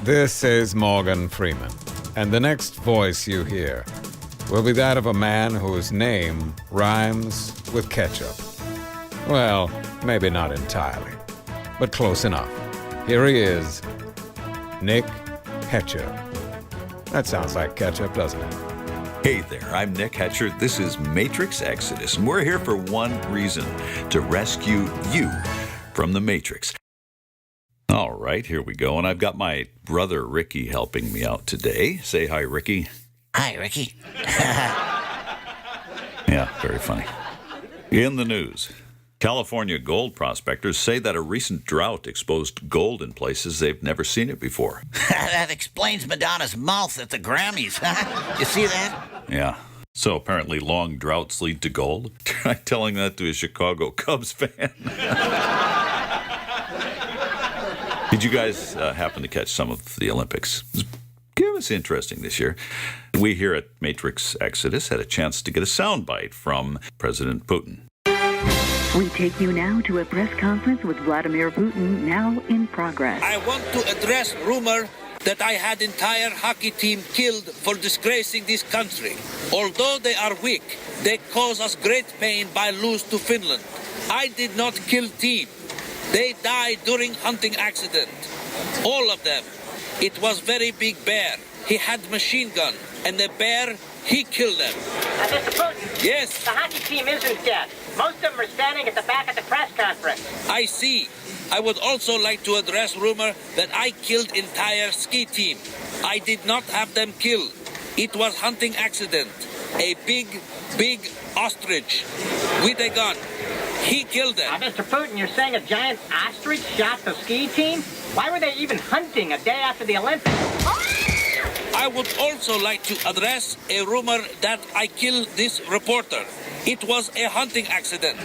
This is Morgan Freeman, and the next voice you hear will be that of a man whose name rhymes with ketchup. Well, maybe not entirely, but close enough. Here he is, Nick Hetcher. That sounds like ketchup, doesn't it? Hey there, I'm Nick Hetcher. This is Matrix Exodus, and we're here for one reason, to rescue you from the Matrix. All right, here we go, and I've got my brother Ricky helping me out today. Say hi, Ricky. Hi, Ricky. Yeah, very funny. In the news, California gold prospectors say that a recent drought exposed gold in places they've never seen it before. That explains Madonna's mouth at the Grammys. You see that? Yeah. So apparently long droughts lead to gold. Try telling that to a Chicago Cubs fan. Did you guys happen to catch some of the Olympics? It was interesting this year. We here at Matrix Exodus had a chance to get a soundbite from President Putin. We take you now to a press conference with Vladimir Putin, now in progress. I want to address rumor that I had entire hockey team killed for disgracing this country. Although they are weak, they cause us great pain by lose to Finland. I did not kill team. They died during hunting accident. All of them. It was very big bear. He had machine gun. And the bear, he killed them. Mr. Putin. Yes. The hockey team isn't dead. Most of them are standing at the back of the press conference. I see. I would also like to address rumor that I killed entire ski team. I did not have them killed. It was hunting accident. A big ostrich with a gun. He killed them. Mr. Putin, you're saying a giant ostrich shot the ski team? Why were they even hunting a day after the Olympics? I would also like to address a rumor that I killed this reporter. It was a hunting accident.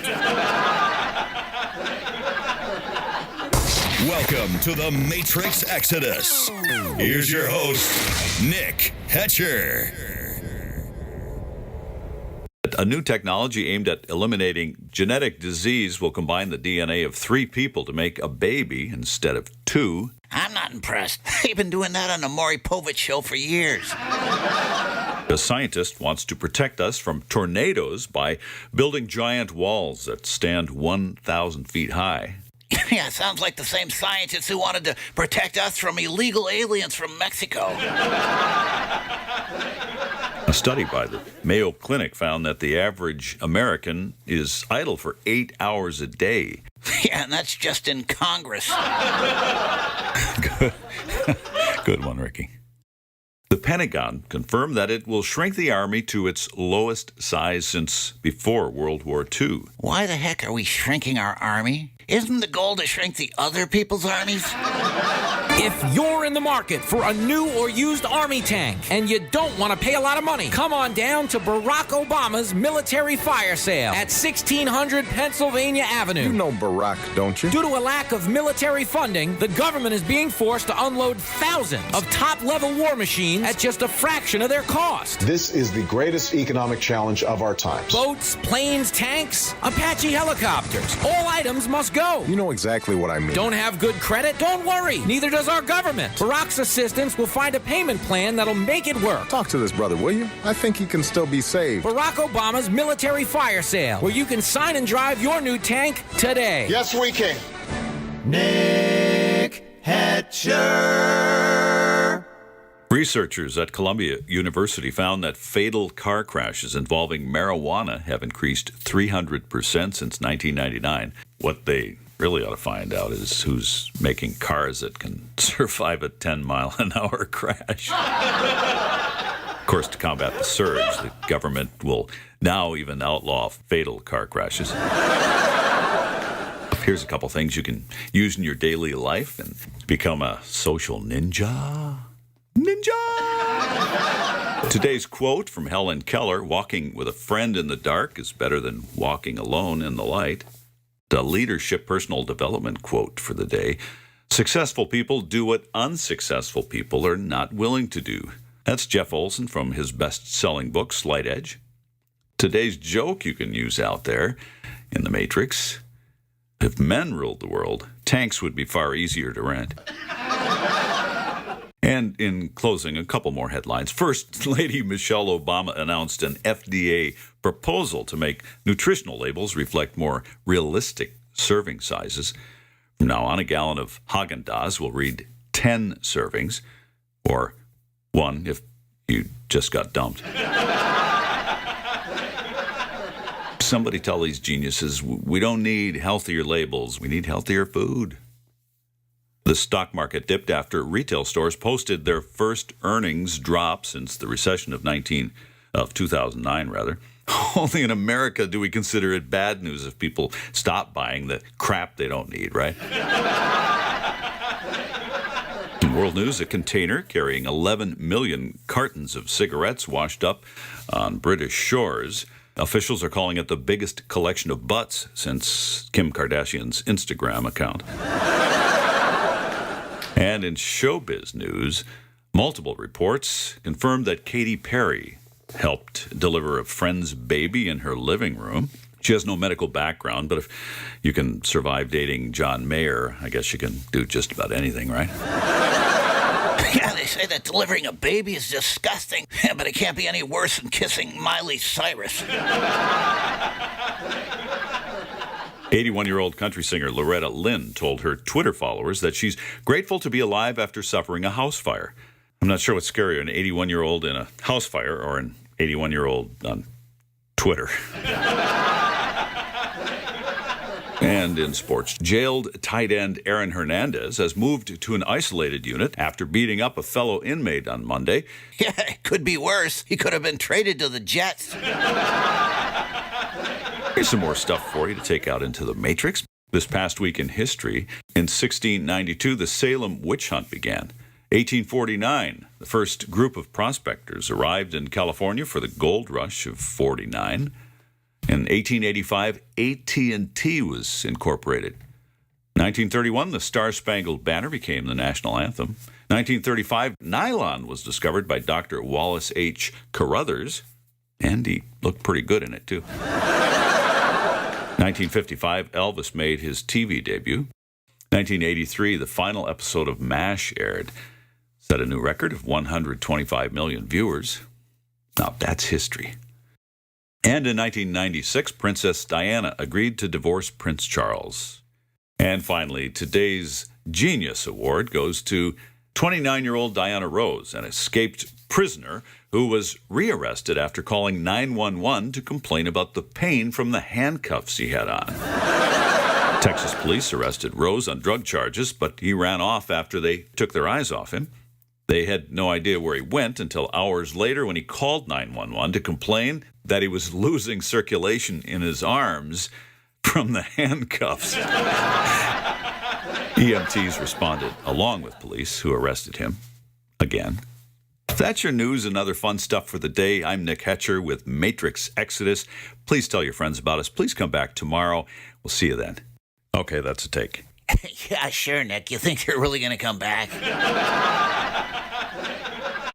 Welcome to the Matrix Exodus. Here's your host, Nick Hetcher. A new technology aimed at eliminating genetic disease will combine the DNA of 3 people to make a baby instead of 2. I'm not impressed. They've been doing that on the Maury Povich show for years. A scientist wants to protect us from tornadoes by building giant walls that stand 1,000 feet high. Yeah, sounds like the same scientists who wanted to protect us from illegal aliens from Mexico. A study by the Mayo Clinic found that the average American is idle for 8 hours a day. Yeah, and that's just in Congress. Good one, Ricky. The Pentagon confirmed that it will shrink the Army to its lowest size since before World War II. Why the heck are we shrinking our Army? Isn't the goal to shrink the other people's armies? If you're in the market for a new or used Army tank and you don't want to pay a lot of money, come on down to Barack Obama's military fire sale at 1600 Pennsylvania Avenue. You know Barack, don't you? Due to a lack of military funding, the government is being forced to unload thousands of top-level war machines at just a fraction of their cost. This is the greatest economic challenge of our times. Boats, planes, tanks, Apache helicopters. All items must go. You know exactly what I mean. Don't have good credit? Don't worry. Neither does our government. Barack's assistants will find a payment plan that'll make it work. Talk to this brother, will you? I think he can still be saved. Barack Obama's military fire sale, where you can sign and drive your new tank today. Yes, we can. Nick Hetcher. Researchers at Columbia University found that fatal car crashes involving marijuana have increased 300% since 1999. What they really ought to find out is who's making cars that can survive a 10-mile-an-hour crash. Of course, to combat the surge, the government will now even outlaw fatal car crashes. Here's a couple things you can use in your daily life and become a social ninja. Today's quote from Helen Keller: walking with a friend in the dark is better than walking alone in the light. The leadership personal development quote for the day: successful people do what unsuccessful people are not willing to do. That's Jeff Olson from his best-selling book, Slight Edge. Today's joke you can use out there in the Matrix: if men ruled the world, Tanks would be far easier to rent. And in closing, a couple more headlines. First, Lady Michelle Obama announced an FDA proposal to make nutritional labels reflect more realistic serving sizes. From now on, a gallon of Haagen-Dazs will read 10 servings, or 1 if you just got dumped. Somebody tell these geniuses, we don't need healthier labels, we need healthier food. The stock market dipped after retail stores posted their first earnings drop since the recession of 2009. Only in America do we consider it bad news if people stop buying the crap they don't need, right? In world news, a container carrying 11 million cartons of cigarettes washed up on British shores. Officials are calling it the biggest collection of butts since Kim Kardashian's Instagram account. And in showbiz news, multiple reports confirmed that Katy Perry helped deliver a friend's baby in her living room. She has no medical background, but if you can survive dating John Mayer, I guess you can do just about anything, right? Yeah, they say that delivering a baby is disgusting. Yeah, but it can't be any worse than kissing Miley Cyrus. 81-year-old country singer Loretta Lynn told her Twitter followers that she's grateful to be alive after suffering a house fire. I'm not sure what's scarier, an 81-year-old in a house fire or an 81-year-old on Twitter. And in sports, jailed tight end Aaron Hernandez has moved to an isolated unit after beating up a fellow inmate on Monday. Yeah, it could be worse. He could have been traded to the Jets. Here's some more stuff for you to take out into the Matrix. This past week in history, in 1692, the Salem witch hunt began. 1849, the first group of prospectors arrived in California for the gold rush of 49. In 1885, AT&T was incorporated. 1931, the Star-Spangled Banner became the national anthem. 1935, nylon was discovered by Dr. Wallace H. Carruthers, and he looked pretty good in it, too. 1955, Elvis made his TV debut. 1983, the final episode of MASH aired, set a new record of 125 million viewers. Now, that's history. And in 1996, Princess Diana agreed to divorce Prince Charles. And finally, today's Genius Award goes to 29-year-old Diana Rose, an escaped prisoner who was rearrested after calling 911 to complain about the pain from the handcuffs he had on. Texas police arrested Rose on drug charges, but he ran off after they took their eyes off him. They had no idea where he went until hours later when he called 911 to complain that he was losing circulation in his arms from the handcuffs. EMTs responded along with police, who arrested him again. That's your news and other fun stuff for the day. I'm Nick Hetcher with Matrix Exodus. Please tell your friends about us. Please come back tomorrow. We'll see you then. Okay, that's a take. Yeah, sure, Nick. You think they're really going to come back?